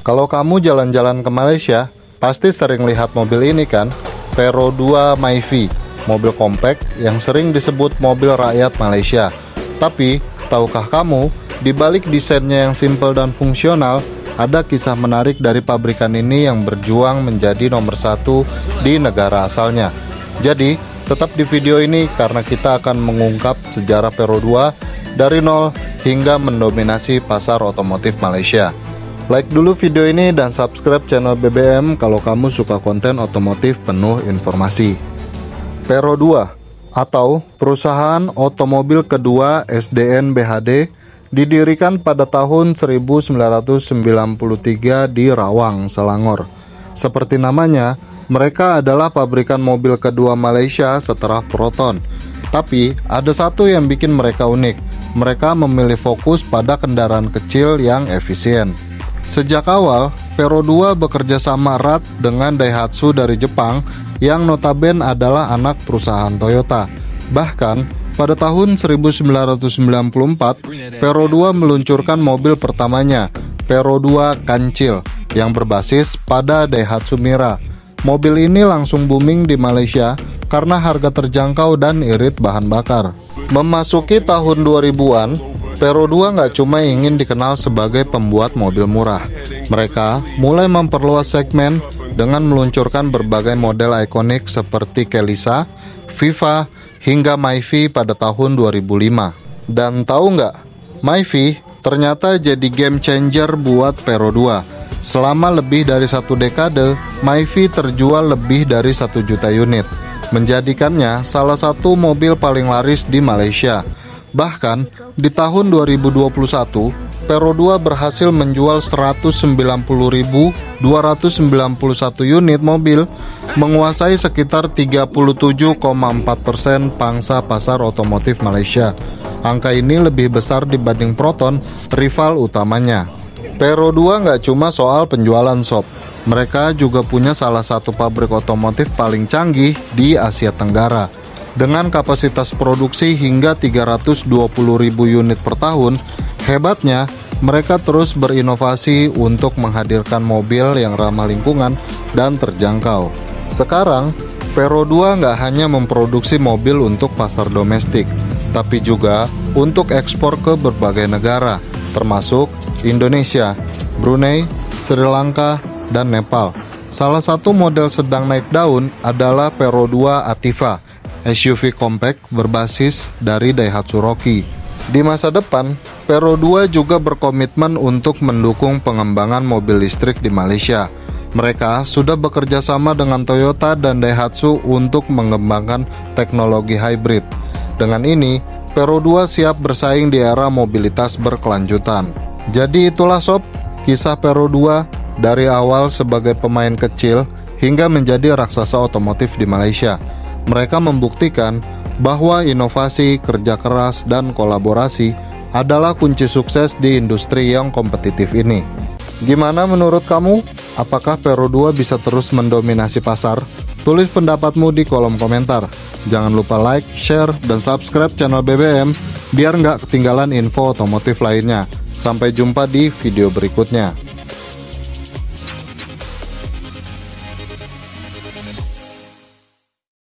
Kalau kamu jalan-jalan ke Malaysia, pasti sering lihat mobil ini kan? Vero 2 Myvi, mobil kompak yang sering disebut mobil rakyat Malaysia. Tapi, tahukah kamu, di balik desainnya yang simpel dan fungsional, ada kisah menarik dari pabrikan ini yang berjuang menjadi nomor satu di negara asalnya. Jadi, tetap di video ini karena kita akan mengungkap sejarah Vero 2 dari nol hingga mendominasi pasar otomotif Malaysia. Like dulu video ini dan subscribe channel BBM kalau kamu suka konten otomotif penuh informasi. Vero 2 atau Perusahaan Otomobil Kedua SDN BHD didirikan pada tahun 1993 di Rawang, Selangor. Seperti namanya, mereka adalah pabrikan mobil kedua Malaysia setelah Proton. Tapi ada satu yang bikin mereka unik. Mereka memilih fokus pada kendaraan kecil yang efisien. Sejak awal, Vero 2 bekerja sama erat dengan Daihatsu dari Jepang yang notabene adalah anak perusahaan Toyota. Bahkan, pada tahun 1994, Vero 2 meluncurkan mobil pertamanya, Vero 2 Kancil, yang berbasis pada Daihatsu Mira. Mobil ini langsung booming di Malaysia karena harga terjangkau dan irit bahan bakar. Memasuki tahun 2000-an, Vero 2 nggak cuma ingin dikenal sebagai pembuat mobil murah. Mereka mulai memperluas segmen dengan meluncurkan berbagai model ikonik seperti Kelisa, Viva, hingga Myvi pada tahun 2005. Dan tahu nggak, Myvi ternyata jadi game changer buat Vero 2. Selama lebih dari satu dekade, Myvi terjual lebih dari 1 juta unit, menjadikannya salah satu mobil paling laris di Malaysia. Bahkan, di tahun 2021, Vero 2 berhasil menjual 190.291 unit mobil, menguasai sekitar 37,4% pangsa pasar otomotif Malaysia. Angka ini lebih besar dibanding Proton, rival utamanya. Vero 2 nggak cuma soal penjualan sob. Mereka juga punya salah satu pabrik otomotif paling canggih di Asia Tenggara. Dengan kapasitas produksi hingga 320.000 unit per tahun, hebatnya mereka terus berinovasi untuk menghadirkan mobil yang ramah lingkungan dan terjangkau. Sekarang, Vero 2 nggak hanya memproduksi mobil untuk pasar domestik, tapi juga untuk ekspor ke berbagai negara, termasuk Indonesia, Brunei, Sri Lanka, dan Nepal. Salah satu model sedang naik daun adalah Vero 2 Ativa, SUV kompak berbasis dari Daihatsu Rocky. Di masa depan, Vero 2 juga berkomitmen untuk mendukung pengembangan mobil listrik di Malaysia. Mereka sudah bekerja sama dengan Toyota dan Daihatsu untuk mengembangkan teknologi hybrid. Dengan ini, Vero 2 siap bersaing di era mobilitas berkelanjutan. Jadi itulah sob, kisah Vero 2 dari awal sebagai pemain kecil hingga menjadi raksasa otomotif di Malaysia. Mereka membuktikan bahwa inovasi, kerja keras, dan kolaborasi adalah kunci sukses di industri yang kompetitif ini. Gimana menurut kamu? Apakah Vero 2 bisa terus mendominasi pasar? Tulis pendapatmu di kolom komentar. Jangan lupa like, share, dan subscribe channel BBM biar nggak ketinggalan info otomotif lainnya. Sampai jumpa di video berikutnya.